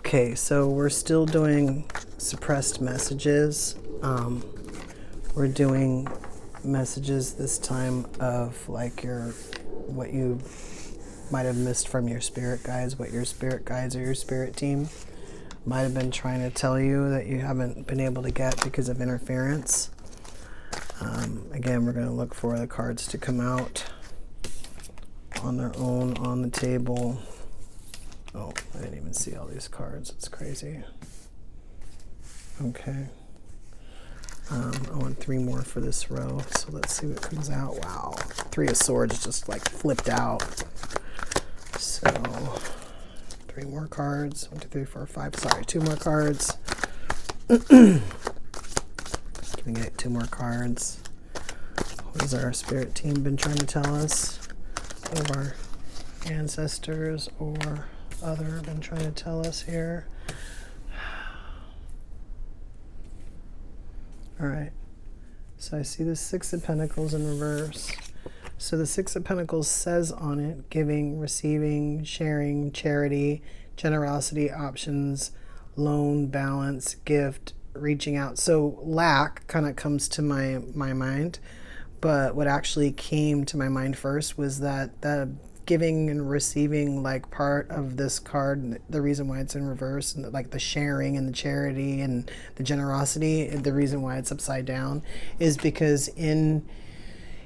Okay, so we're still doing suppressed messages. We're doing messages this time of like what you might have missed from your spirit guides, what your spirit guides or your spirit team might have been trying to tell you that you haven't been able to get because of interference. Again, we're going to look for the cards to come out on their own on the table. Oh, I didn't even see all these cards. It's crazy. Okay. I want 3 more for this row, so let's see what comes out. Wow. 3 of Swords just like flipped out. So, 3 more cards. 1, 2, 3, 4, 5. Sorry, 2 more cards. Can we get 2 more cards? What has our spirit team been trying to tell us? What have our ancestors or other been trying to tell us here? All right. So I see the 6 of Pentacles in reverse. So the 6 of Pentacles says on it, giving, receiving, sharing, charity, generosity, options, loan, balance, gift, reaching out. So lack kind of comes to my mind. But what actually came to my mind first was that the giving and receiving like part of this card, the reason why it's in reverse, and like the sharing and the charity and the generosity, the reason why it's upside down is because in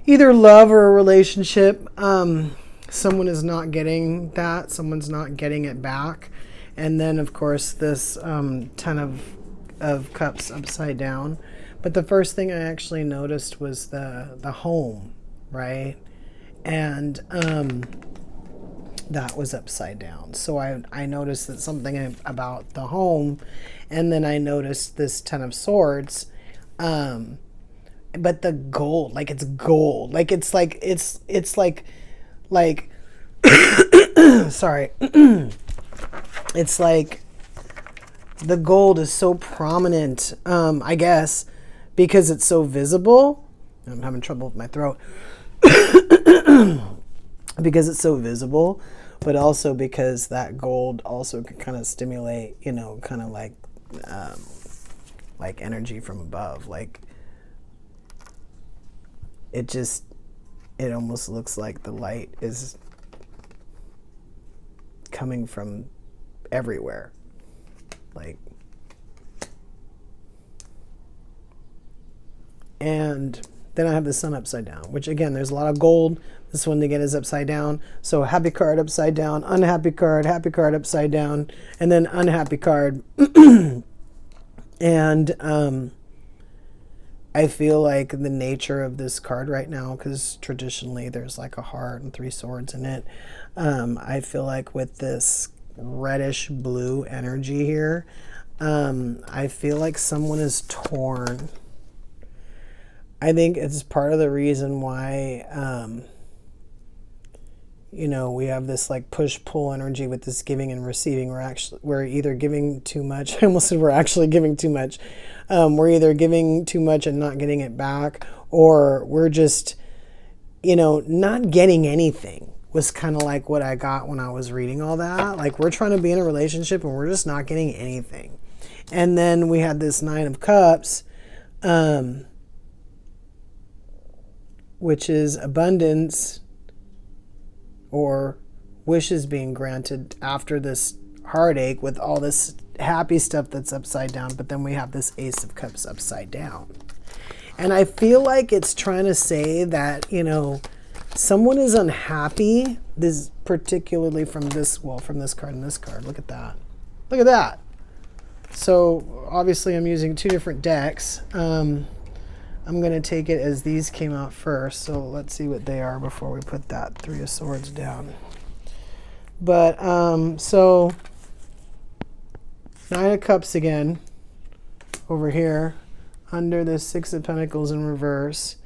either love or a relationship, someone is not getting that, someone's not getting it back. And then of course this 10 of Cups upside down. But the first thing I actually noticed was the home, right? And that was upside down. So I noticed that something about the home, and then I noticed this 10 of Swords. But the gold, like it's gold, like it's like sorry, it's like the gold is so prominent, I guess, because it's so visible. I'm having trouble with my throat. Because it's so visible, but also because that gold also can kind of stimulate, you know, kind of like energy from above. Like it almost looks like the light is coming from everywhere. Like, and then I have the Sun upside down, which again, there's a lot of gold. This one again is upside down. So happy card upside down, unhappy card, happy card upside down, and then unhappy card. And I feel like the nature of this card right now, because traditionally there's like a heart and 3 swords in it. I feel like with this reddish blue energy here, I feel like someone is torn. I think it's part of the reason why, you know, we have this like push-pull energy with this giving and receiving. We're either giving too much. I almost said we're actually giving too much. We're either giving too much and not getting it back, or we're just, you know, not getting anything. Was kind of like what I got when I was reading all that. Like we're trying to be in a relationship and we're just not getting anything. And then we had this 9 of Cups, which is abundance or wishes being granted after this heartache with all this happy stuff that's upside down. But then we have this Ace of Cups upside down. And I feel like it's trying to say that, you know, someone is unhappy. This is particularly from this, well, from this card and this card. Look at that. Look at that. So obviously I'm using 2 different decks. I'm going to take it as these came out first. So let's see what they are before we put that 3 of Swords down. But so 9 of Cups again over here under this 6 of Pentacles in reverse.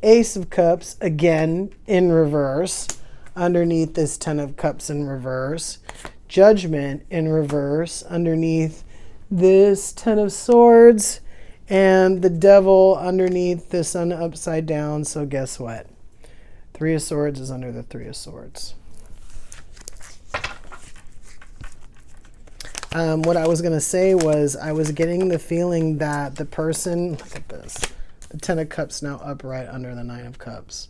Ace of Cups again in reverse underneath this 10 of Cups in reverse. Judgment in reverse underneath this 10 of Swords, and the Devil underneath the Sun upside down. So guess what? 3 of Swords is under the 3 of Swords. What I was going to say was I was getting the feeling that the person, look at this, the 10 of Cups now upright under the 9 of Cups.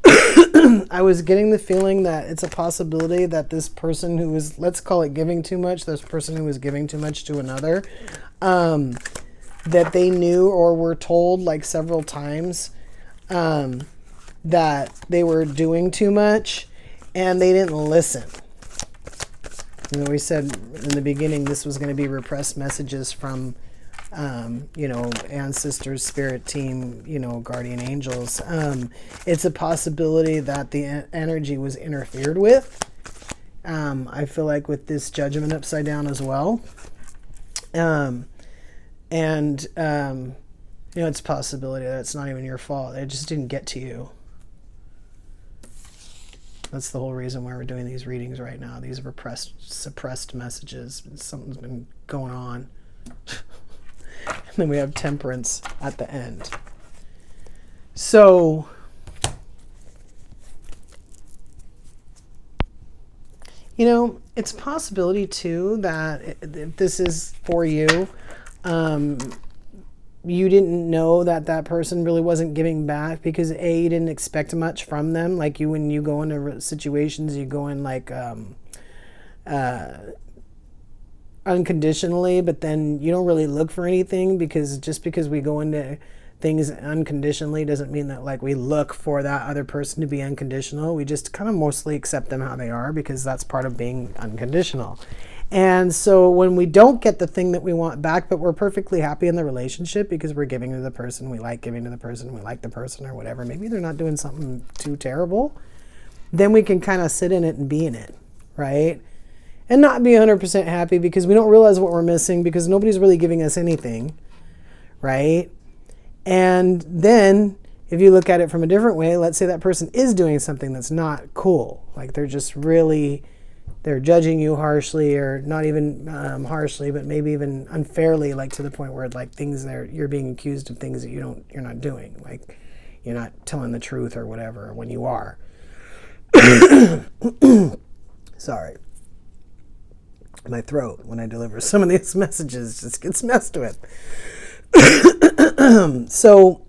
I was getting the feeling that it's a possibility that this person who was, let's call it giving too much, this person who was giving too much to another, that they knew or were told like several times that they were doing too much and they didn't listen. You know, we said in the beginning this was going to be repressed messages from you know, ancestors, spirit team, you know, guardian angels. It's a possibility that the energy was interfered with. I feel like with this judgment upside down as well. You know, it's a possibility that it's not even your fault. It just didn't get to you. That's the whole reason why we're doing these readings right now. These repressed, suppressed messages. Something's been going on. And then we have Temperance at the end. So, you know, it's a possibility too that if this is for you, you didn't know that that person really wasn't giving back because A, you didn't expect much from them. Like you, when you go into situations, you go in like unconditionally, but then you don't really look for anything, because just because we go into things unconditionally doesn't mean that like we look for that other person to be unconditional. We just kind of mostly accept them how they are because that's part of being unconditional. And so when we don't get the thing that we want back, but we're perfectly happy in the relationship because we're giving to the person, we like giving to the person, we like the person or whatever, maybe they're not doing something too terrible, then we can kind of sit in it and be in it, right? And not be 100% happy because we don't realize what we're missing because nobody's really giving us anything, right? And then if you look at it from a different way, let's say that person is doing something that's not cool. Like they're just really, they're judging you harshly, or not even harshly, but maybe even unfairly, like to the point where like things there, you're being accused of things that you're not doing. Like you're not telling the truth or whatever when you are. Sorry. My throat when I deliver some of these messages just gets messed with. So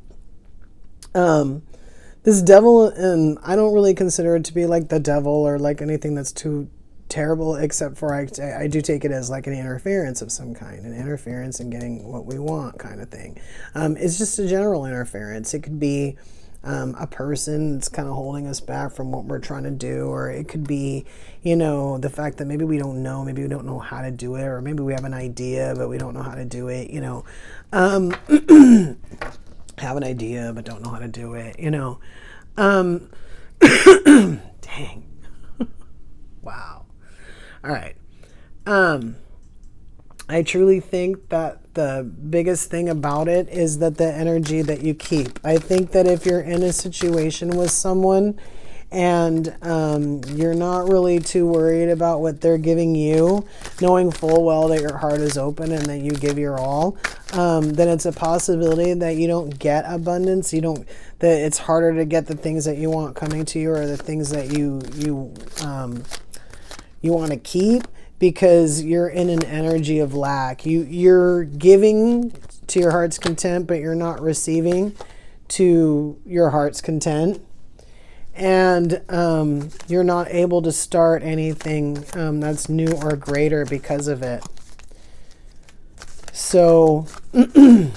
this devil, and I don't really consider it to be like the devil or like anything that's too terrible, except for I do take it as like an interference of some kind, an interference in getting what we want kind of thing. It's just a general interference. It could be a person that's kind of holding us back from what we're trying to do, or it could be, you know, the fact that maybe we don't know how to do it, or maybe we have an idea but we don't know how to do it, you know. Have an idea but don't know how to do it, you know. Dang. Wow. All right. I truly think that the biggest thing about it is that the energy that you keep. I think that if you're in a situation with someone and you're not really too worried about what they're giving you, knowing full well that your heart is open and that you give your all, then it's a possibility that you don't get abundance. That it's harder to get the things that you want coming to you, or the things that you want to keep, because you're in an energy of lack. You're giving to your heart's content, but you're not receiving to your heart's content. And you're not able to start anything that's new or greater because of it. So I'm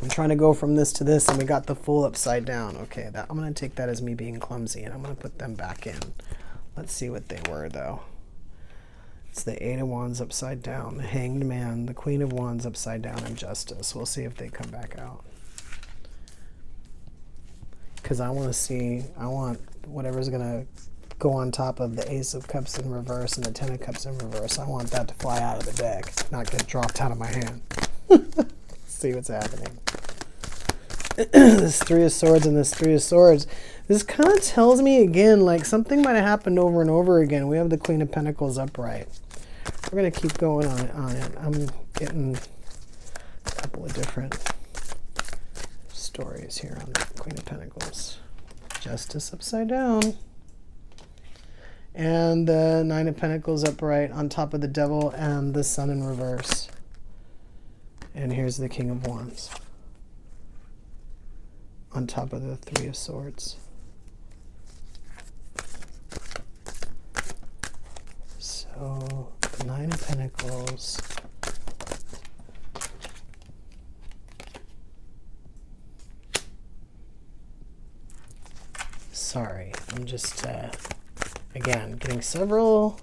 trying to go from this to this, and we got the Fool upside down. Okay, I'm going to take that as me being clumsy, and I'm going to put them back in. Let's see what they were, though. It's the 8 of Wands upside down, the Hanged Man, the Queen of Wands upside down, and Justice. We'll see if they come back out. Because I want whatever's going to go on top of the Ace of Cups in reverse and the 10 of Cups in reverse. I want that to fly out of the deck, not get dropped out of my hand. See what's happening. This 3 of Swords and this 3 of Swords. This kind of tells me again, like something might have happened over and over again. We have the Queen of Pentacles upright. We're going to keep going on it. I'm getting a couple of different stories here on the Queen of Pentacles. Justice upside down. And the Nine of Pentacles upright on top of the Devil and the Sun in reverse. And here's the King of Wands on top of the Three of Swords. So, the Nine of Pentacles. Sorry, I'm just, again, getting several.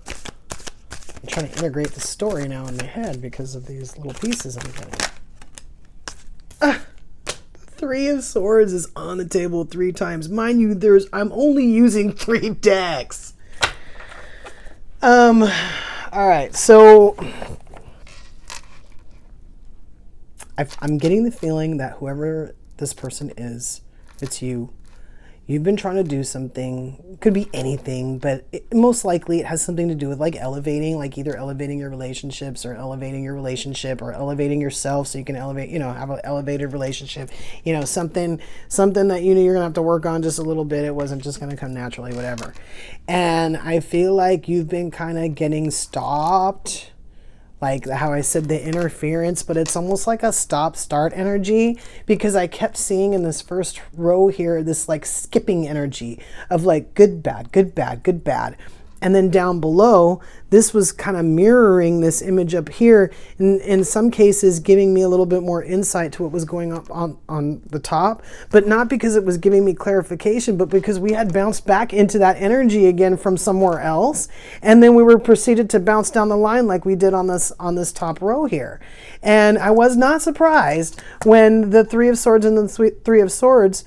I'm trying to integrate the story now in my head because of these little pieces I'm getting. The Three of Swords is on the table 3 times. Mind you, I'm only using 3 decks. All right, so I'm getting the feeling that whoever this person is, it's you. You've been trying to do something, could be anything, but most likely it has something to do with like elevating, like either elevating your relationships or elevating your relationship or elevating yourself so you can elevate, have an elevated relationship, something that you're gonna have to work on just a little bit. It wasn't just gonna come naturally, whatever. And I feel like you've been kind of getting stopped, like how I said the interference, but it's almost like a stop-start energy, because I kept seeing in this first row here this like skipping energy of like good, bad, good, bad, good, bad. And then down below, this was kind of mirroring this image up here, in some cases giving me a little bit more insight to what was going on the top, but not because it was giving me clarification, but because we had bounced back into that energy again from somewhere else, and then we were proceeded to bounce down the line like we did on this top row here. And I was not surprised when the Three of Swords and the Three of Swords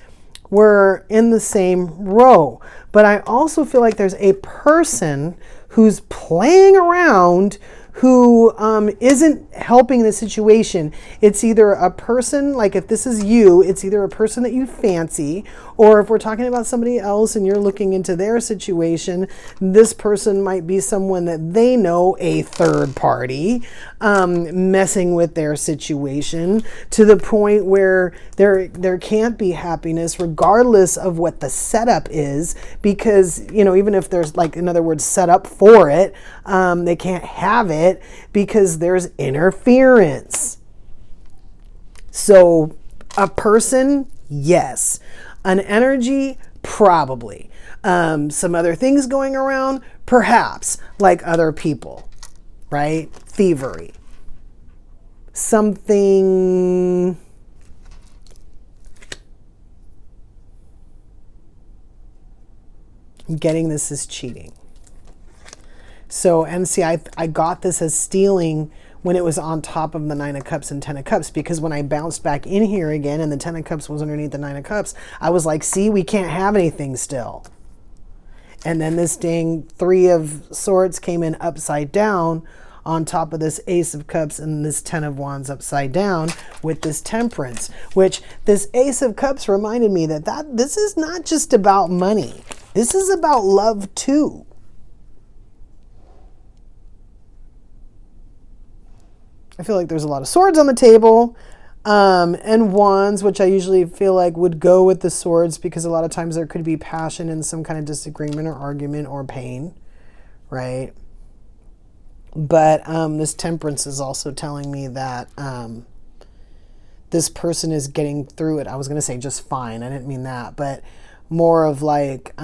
were in the same row. But I also feel like there's a person who's playing around who isn't helping the situation. It's either a person, like if this is you, it's either a person that you fancy, or if we're talking about somebody else and you're looking into their situation, this person might be someone that they know, a third party, messing with their situation to the point where there can't be happiness regardless of what the setup is, because, even if there's, like, in other words, set up for it, they can't have it because there's interference. So a person, yes. An energy, probably. Some other things going around, perhaps, like other people, right? Thievery. Something. I'm getting this as cheating. So, and see, I got this as stealing when it was on top of the Nine of Cups and Ten of Cups, because when I bounced back in here again and the Ten of Cups was underneath the Nine of Cups, I was like, see, we can't have anything still. And then this dang Three of Swords came in upside down on top of this Ace of Cups and this Ten of Wands upside down with this Temperance, which this Ace of Cups reminded me that this is not just about money. This is about love too. I feel like there's a lot of swords on the table, and wands, which I usually feel like would go with the swords, because a lot of times there could be passion and some kind of disagreement or argument or pain, right? But this Temperance is also telling me that this person is getting through it. I was going to say just fine. I didn't mean that, but more of like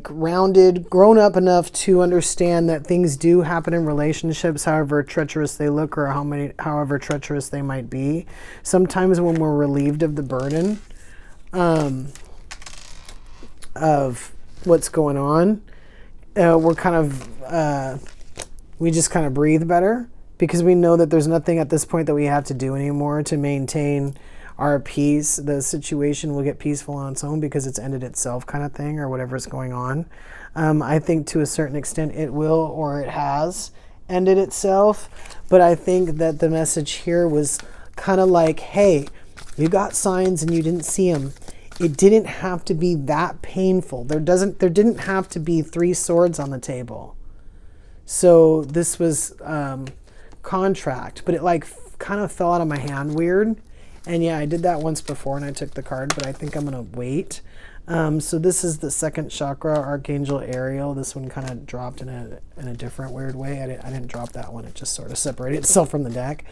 rounded, grown up enough to understand that things do happen in relationships, however treacherous they look or however treacherous they might be. Sometimes when we're relieved of the burden of what's going on, we're kind of, we just kind of breathe better, because we know that there's nothing at this point that we have to do anymore to maintain our peace. The situation will get peaceful on its own because it's ended itself, kind of thing, or whatever's going on. I think to a certain extent it will, or it has ended itself. But I think that the message here was kind of like, hey, you got signs and you didn't see them. It didn't have to be that painful. There didn't have to be 3 swords on the table. So this was contract, but it like kind of fell out of my hand weird. And yeah, I did that once before and I took the card, but I think I'm going to wait. So this is the second chakra, Archangel Ariel. This one kind of dropped in a different weird way. I didn't drop that one. It just sort of separated itself from the deck.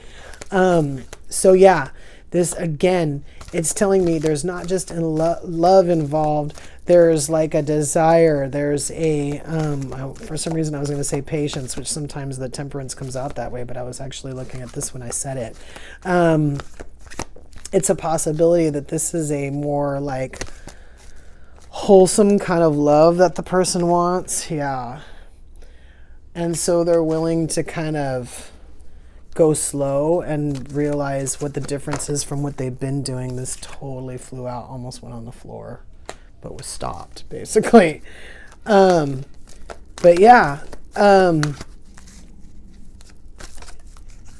So yeah, this again, it's telling me there's not just love involved. There's like a desire. There's a, for some reason I was going to say patience, which sometimes the temperance comes out that way, but I was actually looking at this when I said it. It's a possibility that this is a more like wholesome kind of love that the person wants. Yeah. And so they're willing to kind of go slow and realize what the difference is from what they've been doing. This totally flew out, almost went on the floor, but was stopped basically. But yeah,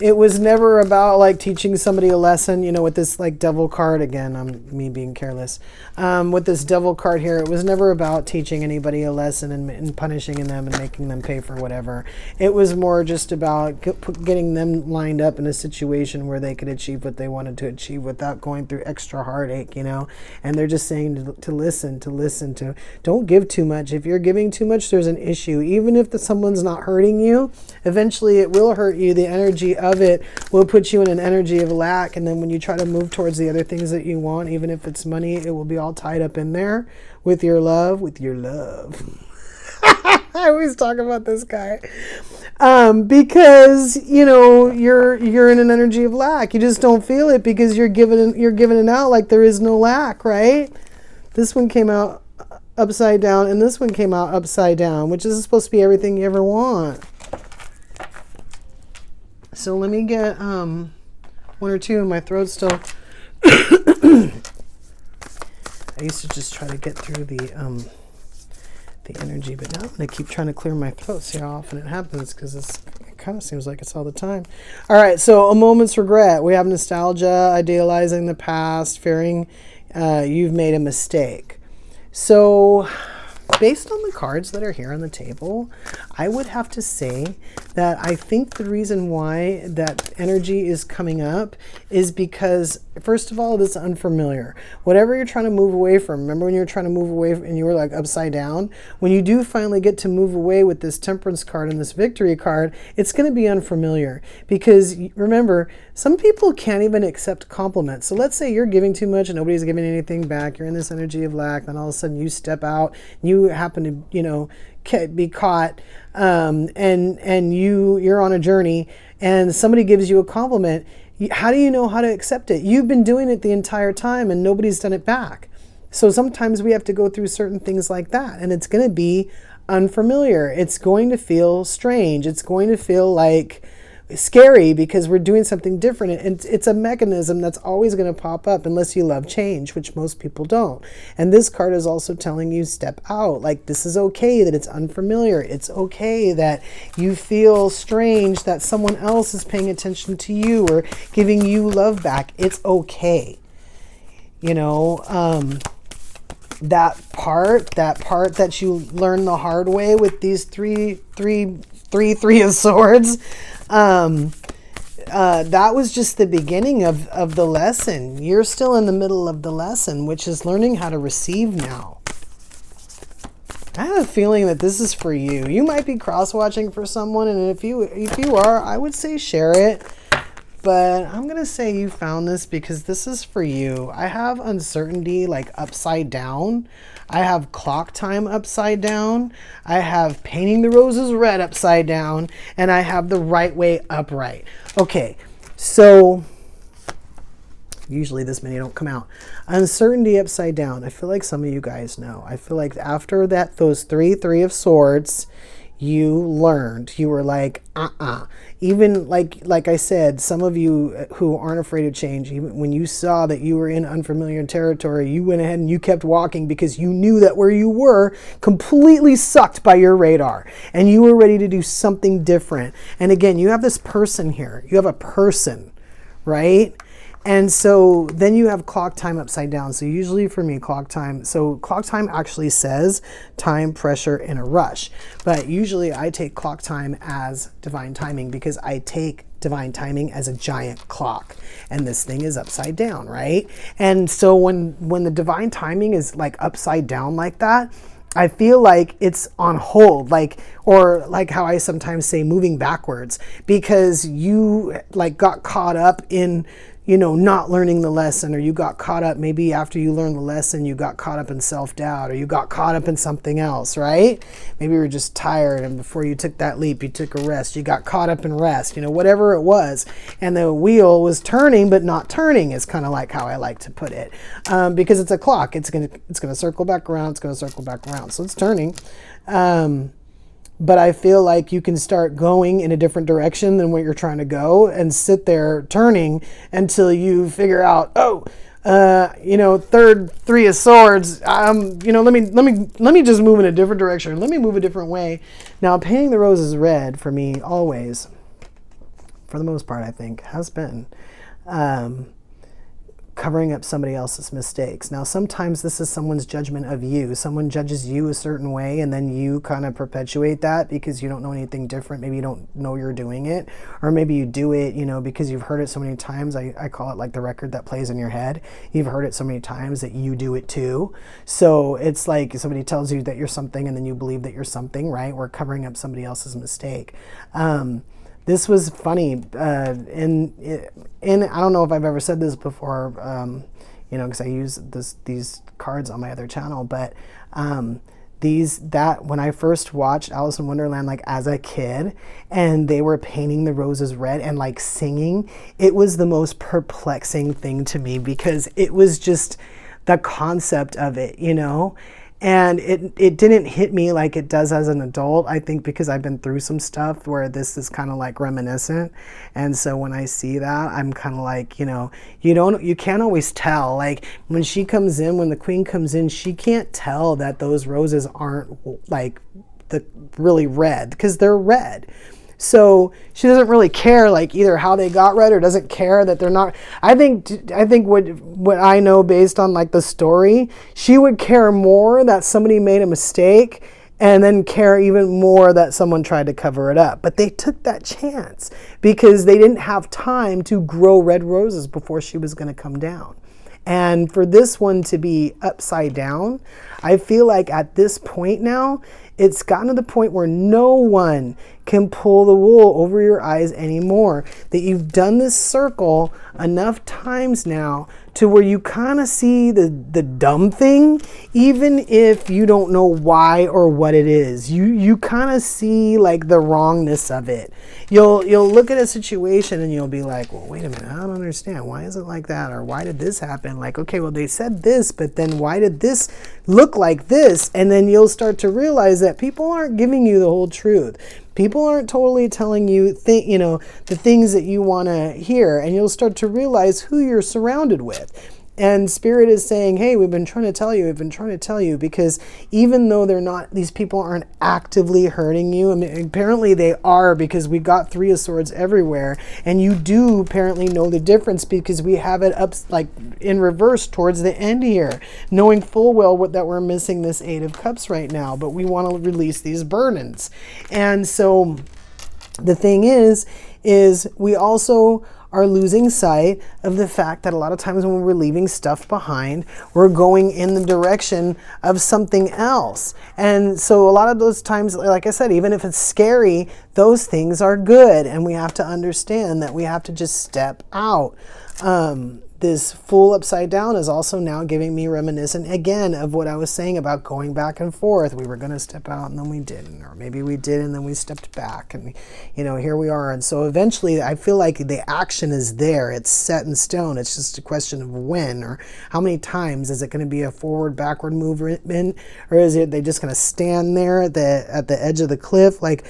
it was never about like teaching somebody a lesson, you know, with this like devil card. Again, me being careless. With this devil card here, it was never about teaching anybody a lesson and punishing them and making them pay for whatever. It was more just about getting them lined up in a situation where they could achieve what they wanted to achieve without going through extra heartache, you know. And they're just saying to listen, don't give too much. If you're giving too much, there's an issue. Even if someone's not hurting you, eventually it will hurt you. The energy of it will put you in an energy of lack, and then when you try to move towards the other things that you want, even if it's money, it will be all tied up in there with your love. I always talk about this guy because you know you're in an energy of lack. You just don't feel it because you're giving it out like there is no lack, right? This one came out upside down, and this one came out upside down, which is supposed to be everything you ever want. So let me get one or two in my throat still. I used to just try to get through the energy, but now I'm going to keep trying to clear my throat, see how often it happens, because it kind of seems like it's all the time. All right, so a moment's regret. We have nostalgia, idealizing the past, fearing you've made a mistake. So based on the cards that are here on the table, I would have to say that I think the reason why that energy is coming up is because, first of all, it is unfamiliar. Whatever you're trying to move away from, remember when you were trying to move away and you were like upside down? When you do finally get to move away with this temperance card and this victory card, it's going to be unfamiliar. Because remember, some people can't even accept compliments. So let's say you're giving too much and nobody's giving anything back. You're in this energy of lack. Then all of a sudden you step out, you happen to, you know, be caught, and you're on a journey and somebody gives you a compliment. How do you know how to accept it? You've been doing it the entire time and nobody's done it back. So sometimes we have to go through certain things like that, and it's going to be unfamiliar. It's going to feel strange. It's going to feel like scary because we're doing something different. And it's a mechanism that's always going to pop up unless you love change, which most people don't. And this card is also telling you step out. Like, this is okay that it's unfamiliar. It's okay that you feel strange that someone else is paying attention to you or giving you love back. It's okay. You know, that part that you learn the hard way with these three of swords, that was just the beginning of the lesson. You're still in the middle of the lesson, which is learning how to receive now. I have a feeling that this is for you. You might be cross-watching for someone, and if you are, I would say share it. But I'm going to say you found this because this is for you. I have uncertainty like upside down. I have clock time upside down. I have painting the roses red upside down. And I have the right way upright. Okay, so usually this many don't come out. Uncertainty upside down. I feel like some of you guys know. I feel like after that, those three of swords, you learned. You were like, Even like I said, some of you who aren't afraid of change, even when you saw that you were in unfamiliar territory, you went ahead and you kept walking because you knew that where you were completely sucked by your radar and you were ready to do something different. And again, you have this person here. You have a person, right? And so then you have clock time upside down. So usually for me, clock time actually says time, pressure, and a rush. But usually I take clock time as divine timing because I take divine timing as a giant clock, and this thing is upside down, right? And so when the divine timing is like upside down like that, I feel like it's on hold, or like how I sometimes say moving backwards, because you like got caught up in, not learning the lesson, or you got caught up, maybe after you learned the lesson, you got caught up in self-doubt, or you got caught up in something else, right? Maybe you were just tired, and before you took that leap, you took a rest. You got caught up in rest, whatever it was. And the wheel was turning, but not turning, is kind of like how I like to put it. Because it's a clock. It's gonna circle back around. It's gonna circle back around. So it's turning. But I feel like you can start going in a different direction than what you're trying to go, and sit there turning until you figure out, third three of swords. Let me just move in a different direction. Let me move a different way. Now, painting the roses red for me always, for the most part, I think, has been covering up somebody else's mistakes. Now, sometimes this is someone's judgment of you. Someone judges you a certain way, and then you kind of perpetuate that because you don't know anything different. Maybe you don't know you're doing it, or maybe you do it, because you've heard it so many times. I call it like the record that plays in your head. You've heard it so many times that you do it too. So it's like somebody tells you that you're something, and then you believe that you're something, right? We're covering up somebody else's mistake. This was funny, in I don't know if I've ever said this before, because I use these cards on my other channel, but when I first watched Alice in Wonderland, like as a kid, and they were painting the roses red and like singing, it was the most perplexing thing to me, because it was just the concept of it, And it didn't hit me like it does as an adult, I think, because I've been through some stuff where this is kind of like reminiscent. And so when I see that, I'm kind of like, you can't always tell. Like when the queen comes in, she can't tell that those roses aren't like the really red, because they're red. So she doesn't really care like either how they got red, or doesn't care that they're not. I think what I know based on like the story, she would care more that somebody made a mistake, and then care even more that someone tried to cover it up. But they took that chance because they didn't have time to grow red roses before she was going to come down. And for this one to be upside down, I feel like at this point now, it's gotten to the point where no one can pull the wool over your eyes anymore. That you've done this circle enough times now to where you kind of see the dumb thing, even if you don't know why or what it is. You kind of see like the wrongness of it. You'll look at a situation and you'll be like, well, wait a minute, I don't understand. Why is it like that? Or why did this happen? Like, okay, well, they said this, but then why did this look like this? And then you'll start to realize that people aren't giving you the whole truth. People aren't totally telling you, the things that you want to hear, and you'll start to realize who you're surrounded with. And Spirit is saying, hey, we've been trying to tell you, because even though these people aren't actively hurting you, I mean, apparently they are, because we got Three of Swords everywhere, and you do apparently know the difference, because we have it up like in reverse towards the end here, knowing full well that we're missing this Eight of Cups right now, but we want to release these burdens. And so the thing is we also are losing sight of the fact that a lot of times when we're leaving stuff behind, we're going in the direction of something else. And so a lot of those times, like I said, even if it's scary, those things are good. And we have to understand that we have to just step out. This Fool upside down is also now giving me reminiscent again of what I was saying about going back and forth. We were going to step out and then we didn't, or maybe we did and then we stepped back, and here we are. And so eventually I feel like the action is there. It's set in stone. It's just a question of when, or how many times. Is it going to be a forward backward movement, or is it they just going to stand there at the edge of the cliff? Like,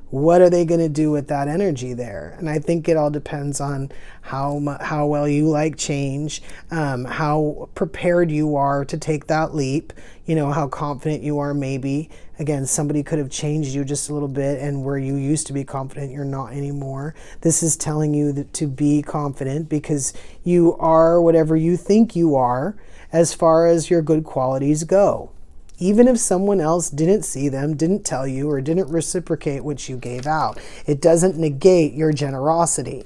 what are they going to do with that energy there? And I think it all depends on how well you like change, how prepared you are to take that leap, how confident you are maybe. Again, somebody could have changed you just a little bit, and where you used to be confident, you're not anymore. This is telling you that to be confident, because you are whatever you think you are as far as your good qualities go. Even if someone else didn't see them, didn't tell you, or didn't reciprocate what you gave out, it doesn't negate your generosity.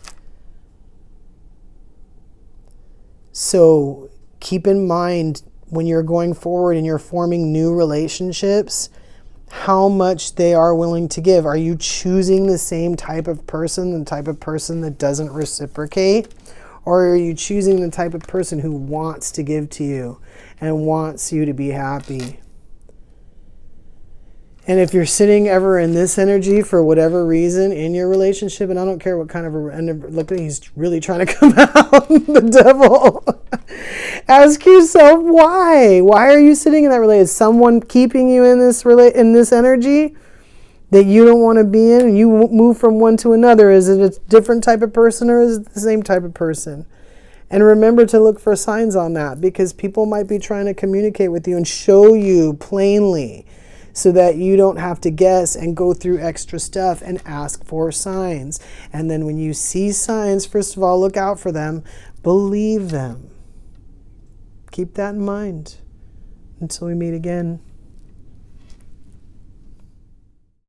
So keep in mind when you're going forward and you're forming new relationships, how much they are willing to give. Are you choosing the same type of person, the type of person that doesn't reciprocate? Or are you choosing the type of person who wants to give to you and wants you to be happy? And if you're sitting ever in this energy for whatever reason in your relationship, and I don't care what kind of look, he's really trying to come out, the devil. Ask yourself why. Why are you sitting in that relationship? Is someone keeping you in this energy that you don't want to be in, and you move from one to another? Is it a different type of person, or is it the same type of person? And remember to look for signs on that, because people might be trying to communicate with you and show you plainly, so that you don't have to guess and go through extra stuff, and ask for signs. And then when you see signs, first of all, look out for them. Believe them. Keep that in mind. Until we meet again.